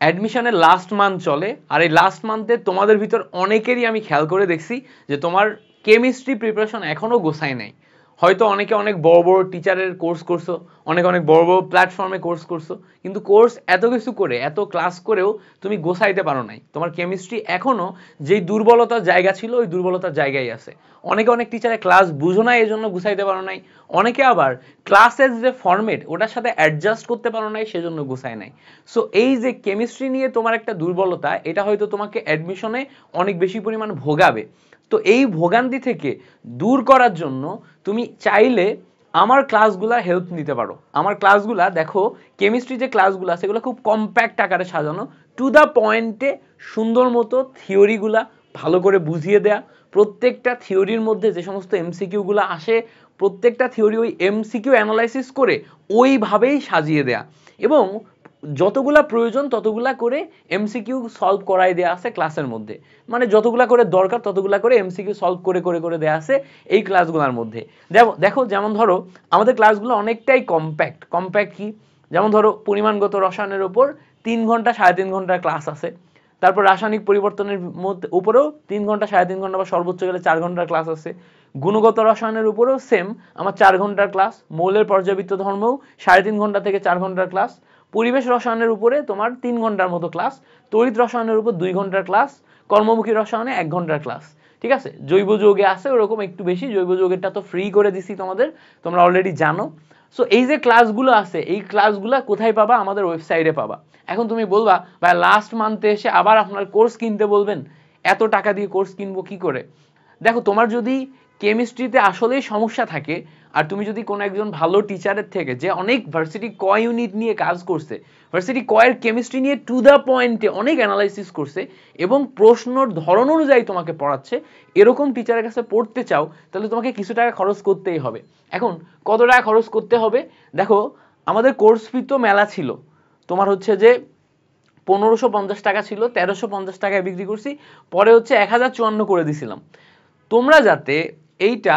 অ্যাডমিশনের last month চলে, আর এই লাস্ট মান্থে তোমাদের ভিতর অনেকেরই আমি খেয়াল করে দেখছি যে তোমার কেমিস্ট্রি প্রিপারেশন এখনও গোছায় নাই। হয়তো অনেকে অনেক বড় বড় টিচারের কোর্স করছো, অনেক অনেক বড় বড় প্ল্যাটফর্মে কোর্স করছো, কিন্তু কোর্স এত কিছু করে এত ক্লাস করেও তুমি গোছাইতে পারো নাই। তোমার কেমিস্ট্রি এখনও যেই দুর্বলতার জায়গা ছিল ওই দুর্বলতার জায়গায় আছে। অনেকে অনেক টিচারের ক্লাস বুঝো না এই জন্য গুছাইতে পারো নাই, অনেকে আবার ক্লাসের যে ফরম্যাট ওটার সাথে অ্যাডজাস্ট করতে পারো নাই সেজন্য গুছায় নাই। সো এই যে কেমিস্ট্রি নিয়ে তোমার একটা দুর্বলতা, এটা হয়তো তোমাকে অ্যাডমিশনে অনেক বেশি পরিমাণ ভোগাবে। তো এই ভোগান্তি থেকে দূর করার জন্য তুমি চাইলে আমার ক্লাসগুলা হেল্প নিতে পারো। আমার ক্লাসগুলা দেখো, কেমিস্ট্রি যে ক্লাসগুলো সেগুলো খুব কম্প্যাক্ট আকারে সাজানো, টু দ্য পয়েন্টে সুন্দর মতো থিওরিগুলা ভালো করে বুঝিয়ে দেয়া, প্রত্যেকটা থিওরির মধ্যে যে সমস্ত এমসিকিউগুলো আসে প্রত্যেকটা থিওরি ওই এমসিকিউ অ্যানালাইসিস করে ওইভাবেই সাজিয়ে দেয়া, এবং যতগুলা প্রয়োজন ততগুলা করে এমসিকিউ সলভ করাই দেয়া আছে ক্লাসের মধ্যে। মানে যতগুলা করে দরকার ততগুলা করে এমসিকিউ সলভ করে করে করে দেয়া আছে এই ক্লাসগুলোর মধ্যে। দেখো যেমন ধরো আমাদের ক্লাসগুলো অনেকটাই কম্প্যাক্ট। কম্প্যাক্ট কি, যেমন ধরো পরিমাণগত রসায়নের উপর 3 ঘন্টা 3.5 ঘন্টার ক্লাস আছে, তারপর রাসায়নিক পরিবর্তনের মধ্যে উপরেও 3 ঘন্টা 3.5 ঘন্টা বা সর্বোচ্চ গেলে 4 ঘন্টার ক্লাস আছে। গুণগত রসায়নের উপরেও সেম আমার 4 ঘন্টার ক্লাস, মৌলের পর্যাবৃত্ত ধর্মও 3.5 ঘন্টা থেকে 4 ঘন্টার ক্লাস, পরিবেশ রসায়নের উপরে তোমার 3 ঘন্টার মতো ক্লাস, তড়িৎ রসায়নের উপর 2 ঘন্টার ক্লাস, কর্মমুখী রসায়নে 1 ঘন্টার ক্লাস। ঠিক আছে, জৈব যৌগে আছে ওরকম একটু বেশি, জৈব যৌগেরটা তো ফ্রি করে দিছি তোমাদের, তোমরা অলরেডি জানো। সো এই যে ক্লাসগুলো আছে এই ক্লাসগুলো কোথায় পাবা? আমাদের ওয়েবসাইটে পাবা। এখন তুমি বলবা ভাই লাস্ট মান্থে এসে আবার আপনার কোর্স কিনতে বলবেন, এত টাকা দিয়ে কোর্স কিনবো কি করে? দেখো, তোমার যদি কেমিস্ট্রিতে আসলেই সমস্যা থাকে আর তুমি যদি কোনো একজন ভালো টিচারের থেকে, যে অনেক ভার্সিটি ক ইউনিট নিয়ে কাজ করছে, ভার্সিটি কয়ের কেমিস্ট্রি নিয়ে টু দ্য পয়েন্টে অনেক অ্যানালাইসিস করছে এবং প্রশ্নর ধরন অনুযায়ী তোমাকে পড়াচ্ছে, এরকম টিচারের কাছে পড়তে চাও তাহলে তোমাকে কিছু টাকা খরচ করতেই হবে। এখন কত টাকা খরচ করতে হবে? দেখো, আমাদের কোর্স ফি তো মেলা ছিল, তোমার হচ্ছে যে 1550 টাকা ছিল, 1350 টাকায় বিক্রি করছি, পরে হচ্ছে 1054 করে দিছিলাম। তোমরা যাতে এইটা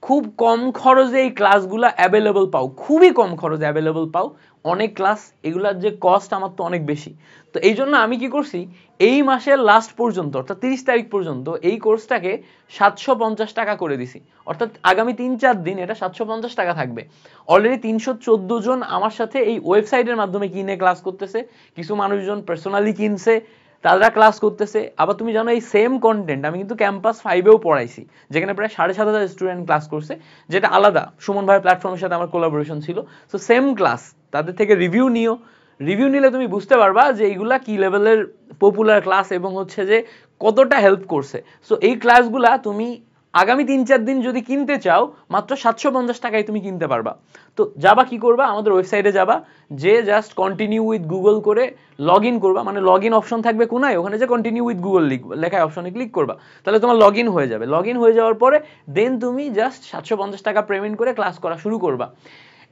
খুব কম খরচে এই ক্লাসগুলো অ্যাভেলেবল পাও, খুবই কম খরচে অ্যাভেলেবল পাও, অনেক ক্লাস এগুলার যে কস্ট আমার তো অনেক বেশি, তো এই জন্য আমি কি করছি, এই মাসের লাস্ট পর্যন্ত অর্থাৎ 30 তারিখ পর্যন্ত এই কোর্সটাকে 750 টাকা করে দিছি, অর্থাৎ আগামী 3-4 দিন এটা 750 টাকা থাকবে। অলরেডি 314 জন আমার সাথে এই ওয়েবসাইটের মাধ্যমে কিনে ক্লাস করতেছে, কিছু মানুষজন পার্সোনালি কিনছে, তারা ক্লাস করতেছে। আবার তুমি জানো এই সেম কন্টেন্ট আমি কিন্তু ক্যাম্পাস 5-এও পড়াইছি, যেখানে প্রায় 7,500 স্টুডেন্ট ক্লাস করছে, যেটা আলাদা সুমন ভাইয়ের প্ল্যাটফর্মের সাথে আমার কোলাবোরেশন ছিল। সো সেম ক্লাস, তাদের থেকে রিভিউ নিও, রিভিউ নিলে তুমি বুঝতে পারবা যে এইগুলা কি লেভেলের পপুলার ক্লাস এবং হচ্ছে যে কতটা হেল্প করছে। সো এই ক্লাসগুলা তুমি আগামী 3-4 দিন যদি কিনতে চাও মাত্র 750 টাকায় তুমি কিনতে পারবা। তো যাবা কি করবা, আমাদের ওয়েবসাইটে যাবা, যে জাস্ট কন্টিনিউ উইথ গুগল করে লগ ইন করবা, মানে লগ ইন অপশন থাকবে কোনায়, ওখানে যে কন্টিনিউ উইথ গুগল লেখায় অপশনে ক্লিক করবা, তাহলে তোমার লগ ইন হয়ে যাবে। লগ ইন হয়ে যাওয়ার পরে দেন তুমি জাস্ট 750 টাকা পেমেন্ট করে ক্লাস করা শুরু করবা।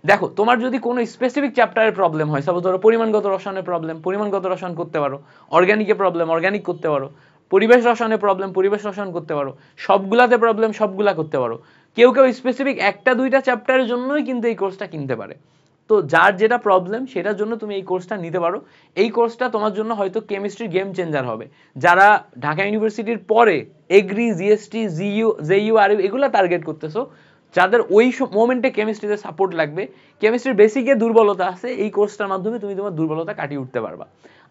দেখো, তোমার যদি কোনো স্পেসিফিক চ্যাপ্টারের প্রবলেম হয়, সাপোজ ধরো পরিমাণগত রসায়নের প্রবলেম, পরিমাণগত রসায়ন করতে পারো, অর্গানিকের প্রবলেম অর্গানিক করতে পারো, পরিবেশ রসায়নের প্রবলেম পরিবেশ রসায়ন করতে পারো, সবগুলাতে প্রবলেম সবগুলা করতে পারো। কেউ কেউ স্পেসিফিক 1-2টা চ্যাপ্টারের জন্যই কিন্তু এই কোর্সটা কিনতে পারে। তো যার যেটা প্রবলেম সেটার জন্য তুমি এই কোর্সটা নিতে পারো। এই কোর্সটা তোমার জন্য হয়তো কেমিস্ট্রি গেম চেঞ্জার হবে। যারা ঢাকা ইউনিভার্সিটির পরে এগ্রি, জিএসটি, জেইউ আর এগুলো টার্গেট করতেছো, যাদের ওই মোমেন্টে কেমিস্ট্রিতে সাপোর্ট লাগবে, কেমিস্ট্রির বেসিকে দুর্বলতা আছে, এই কোর্সটার মাধ্যমে তুমি তোমার দুর্বলতা কাটিয়ে উঠতে পারবা।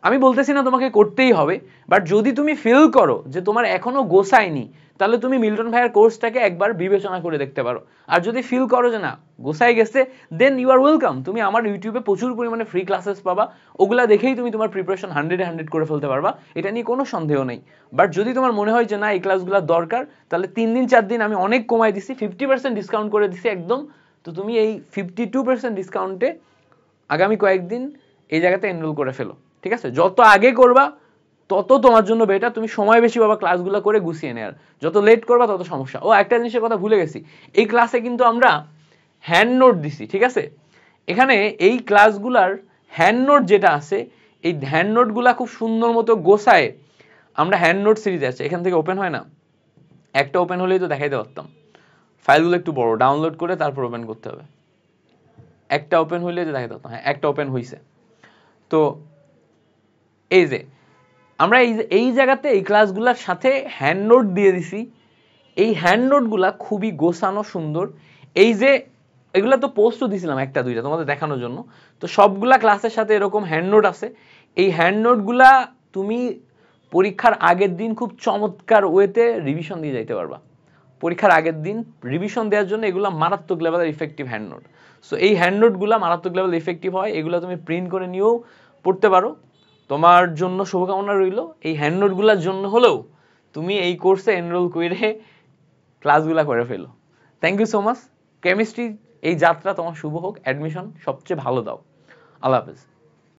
আমি বলতেছি না তোমাকে করতেই হবে, বাট যদি তুমি ফিল করো যে তোমার এখনো গোছায়নি, তাহলে তুমি মিল্টন ভাইয়ের কোর্সটাকে একবার বিবেচনা করে দেখতে পারো। আর যদি ফিল করো যে না গোছাই গেছে, দেন ইউ আর ওয়েলকাম, তুমি আমার ইউটিউবে প্রচুর পরিমাণে ফ্রি ক্লাসেস পাবা, ওগুলা দেখেই তুমি তোমার প্রিপারেশন 100-100 করে ফেলতে পারবা, এটা নিয়ে কোনো সন্দেহ নেই। বাট যদি তোমার মনে হয় যে না এই ক্লাসগুলো দরকার, তাহলে 3-4 দিন আমি অনেক কমাই দিছি, 50% ডিসকাউন্ট করে দিছি একদম। তো তুমি এই 52% ডিসকাউন্টে আগামী কয়েকদিন এই জায়গাতে এনরোল করে ফেলো। ঠিক আছে, যত আগে করবা তত তোমার জন্য বেটার, তুমি সময় বেশি পাবা ক্লাসগুলো করে গুছিয়ে নেওয়ার, যত লেট করবা তত সমস্যা। ও একটা জিনিসের কথা ভুলে গেছি, এই ক্লাসে কিন্তু আমরা হ্যান্ড নোট দিছি। ঠিক আছে, এখানে এই ক্লাসগুলার হ্যান্ড নোট যেটা আছে, এই হ্যান্ড নোটগুলা খুব সুন্দর মতো গোছায় আমরা হ্যান্ড নোট সিরিজ আছে, এখান থেকে ওপেন হয় না, একটা ওপেন হলেই তো দেখাইতে পারতাম। ফাইলগুলো একটু বড়, ডাউনলোড করে তারপর ওপেন করতে হবে। একটা ওপেন হইলে যে দেখাইতে পারতাম, হ্যাঁ একটা ওপেন হয়েছে। তো এই যে আমরা এই জায়গাতে এই ক্লাসগুলোর সাথে হ্যান্ড নোট দিয়ে দিছি। এই হ্যান্ড নোটগুলা খুবই গোছানো সুন্দর। এই যে এগুলা তো পোস্টও দিছিলাম একটা দুইটা তোমাদের দেখানোর জন্য। তো সবগুলা ক্লাসের সাথে এরকম হ্যান্ড নোট আছে। এই হ্যান্ড নোটগুলা তুমি পরীক্ষার আগের দিন খুব চমৎকার ওয়েতে রিভিশন দিয়ে যাইতে পারবা। পরীক্ষার আগের দিন রিভিশন দেওয়ার জন্য এগুলো মারাত্মক লেভেলের ইফেক্টিভ হ্যান্ড নোট। সো এই হ্যান্ড নোটগুলো মারাত্মক লেভেল ইফেক্টিভ হয়, এগুলো তুমি প্রিন্ট করে নিয়েও পড়তে পারো। তোমার জন্য শুভকামনা রইল। এই হ্যান্ড নোটগুলোর জন্য হলেও তুমি এই কোর্সে এনরোল করে ক্লাসগুলো করে ফেলো। Thank you so much. Chemistry এই যাত্রা তোমার শুভ হোক, অ্যাডমিশন সবচেয়ে ভালো দাও। আল্লাহ হাফেজ।